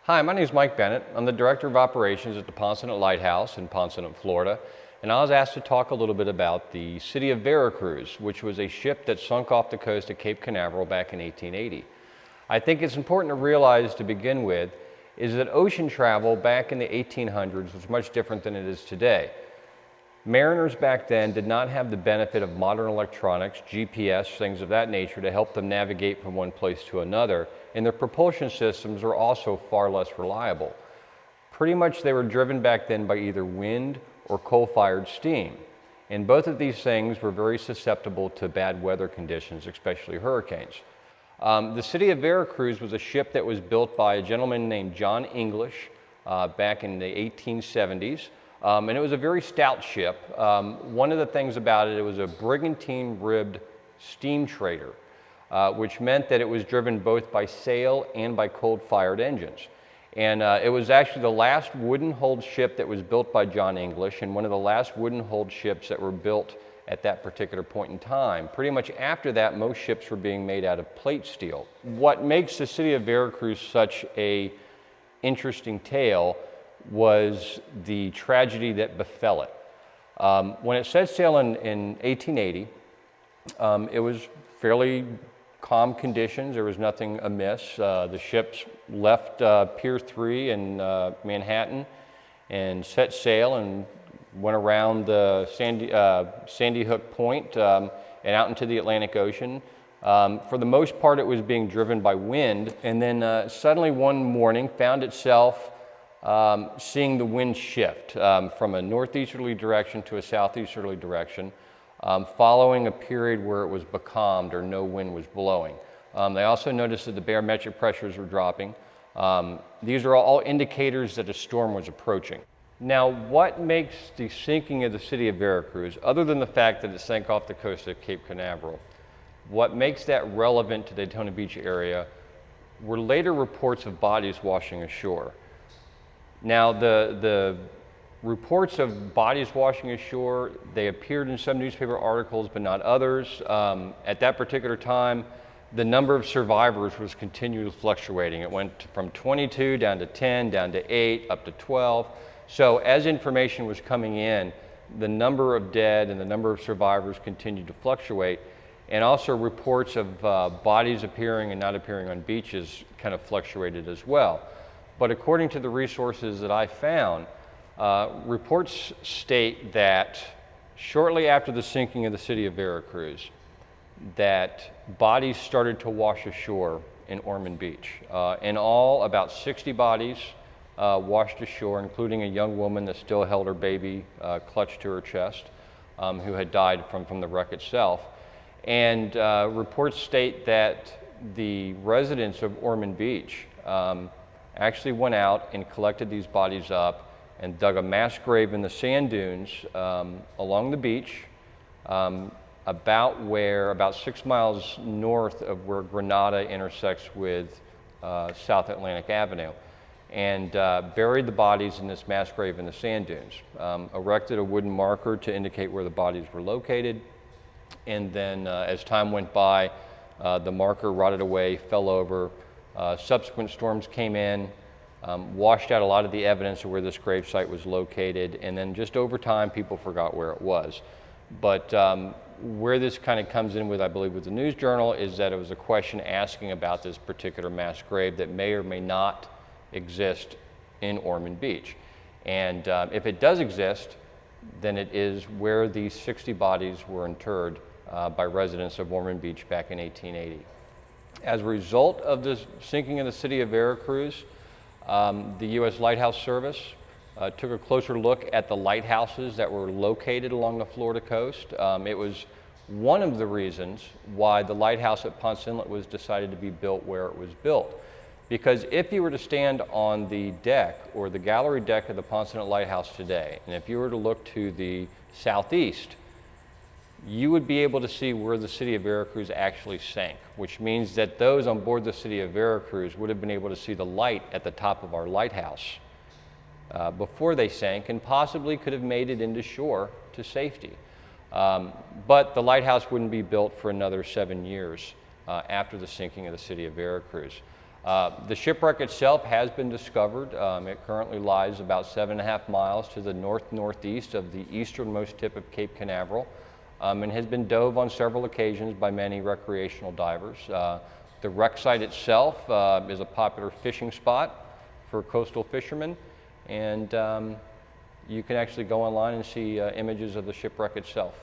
Hi, my name is Mike Bennett. I'm the Director of Operations at the Poncelet Lighthouse in Poncelet, Florida, and I was asked to talk a little bit about the city of Vera Cruz, which was a ship that sunk off the coast of Cape Canaveral back in 1880. I think it's important to realize to begin with is that ocean travel back in the 1800s was much different than it is today. Mariners back then did not have the benefit of modern electronics, GPS, things of that nature to help them navigate from one place to another, and their propulsion systems were also far less reliable. Pretty much they were driven back then by either wind or coal-fired steam, and both of these things were very susceptible to bad weather conditions, especially hurricanes. The city of Vera Cruz was a ship that was built by a gentleman named John English back in the 1870s. And it was a very stout ship. One of the things about it, it was a brigantine-ribbed steam trader, which meant that it was driven both by sail and by coal-fired engines. And it was actually the last wooden-hulled ship that was built by John English, and one of the last wooden-hulled ships that were built at that particular point in time. Pretty much after that, most ships were being made out of plate steel. What makes the city of Vera Cruz such an interesting tale was the tragedy that befell it. When it set sail in 1880, it was fairly calm conditions. There was nothing amiss. The ships left Pier 3 in Manhattan and set sail and went around the Sandy Hook Point and out into the Atlantic Ocean. For the most part, it was being driven by wind, and then suddenly one morning found itself seeing the wind shift from a northeasterly direction to a southeasterly direction, following a period where it was becalmed or no wind was blowing. They also noticed that the barometric pressures were dropping. These are all indicators that a storm was approaching. Now, what makes the sinking of the city of Vera Cruz, other than the fact that it sank off the coast of Cape Canaveral, what makes that relevant to the Daytona Beach area were later reports of bodies washing ashore. Now, the reports of bodies washing ashore, they appeared in some newspaper articles, but not others. At that particular time, the number of survivors was continually fluctuating. It went from 22 down to 10, down to 8, up to 12. So as information was coming in, the number of dead and the number of survivors continued to fluctuate. And also reports of bodies appearing and not appearing on beaches kind of fluctuated as well. But according to the resources that I found, reports state that shortly after the sinking of the city of Vera Cruz, that bodies started to wash ashore in Ormond Beach. In all, about 60 bodies washed ashore, including a young woman that still held her baby clutched to her chest, who had died from the wreck itself. And reports state that the residents of Ormond Beach actually went out and collected these bodies up and dug a mass grave in the sand dunes along the beach, about 6 miles north of where Granada intersects with South Atlantic Avenue, and buried the bodies in this mass grave in the sand dunes. Erected a wooden marker to indicate where the bodies were located, and then as time went by, the marker rotted away, fell over. Subsequent storms came in, washed out a lot of the evidence of where this grave site was located, and then just over time, people forgot where it was. But where this kind of comes in with, I believe, with the News Journal is that it was a question asking about this particular mass grave that may or may not exist in Ormond Beach. And if it does exist, then it is where these 60 bodies were interred by residents of Ormond Beach back in 1880. As a result of the sinking of the city of Vera Cruz, the U.S. Lighthouse Service took a closer look at the lighthouses that were located along the Florida coast. It was one of the reasons why the lighthouse at Ponce Inlet was decided to be built where it was built. Because if you were to stand on the deck or the gallery deck of the Ponce Inlet Lighthouse today, and if you were to look to the southeast, you would be able to see where the city of Vera Cruz actually sank, which means that those on board the city of Vera Cruz would have been able to see the light at the top of our lighthouse before they sank, and possibly could have made it into shore to safety. But the lighthouse wouldn't be built for another 7 years after the sinking of the city of Vera Cruz. The shipwreck itself has been discovered. It currently lies about 7.5 miles to the north-northeast of the easternmost tip of Cape Canaveral, and has been dove on several occasions by many recreational divers. The wreck site itself is a popular fishing spot for coastal fishermen, and you can actually go online and see images of the shipwreck itself.